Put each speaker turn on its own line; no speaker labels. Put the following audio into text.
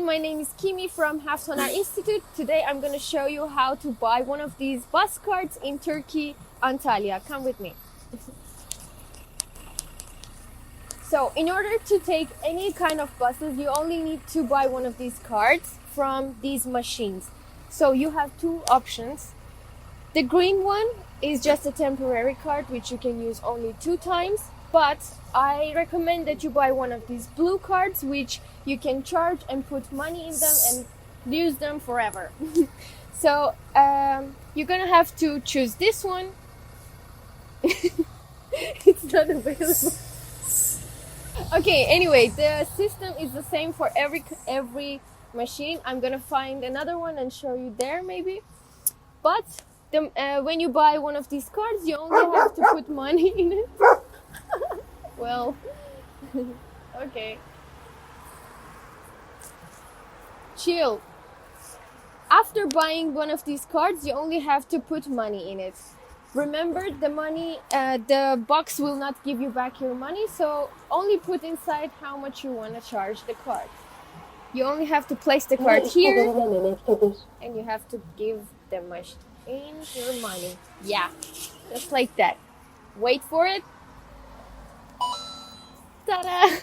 everyone, my name is Kimi from Haftonar Institute. Today I'm going to show you how to buy one of these bus cards in Turkey, Antalya. Come with me. So in order to take any kind of buses, you only need to buy one of these cards from these machines. So you have two options. The green one is just a temporary card which you can use only 2 times, but I recommend that you buy one of these blue cards which you can charge and put money in them and use them forever. So you're gonna have to choose this one. It's not available. Okay, anyway, the system is the same for every machine. I'm gonna find another one and show you there maybe. But when you buy one of these cards, you only have to put money in it. Well, okay. Chill. After buying one of these cards, you only have to put money in it. Remember, the money, the box will not give you back your money, so only put inside how much you want to charge the card. You only have to place the card here, and you have to give them in your money. Yeah, just like that. Wait for it. Ta-da!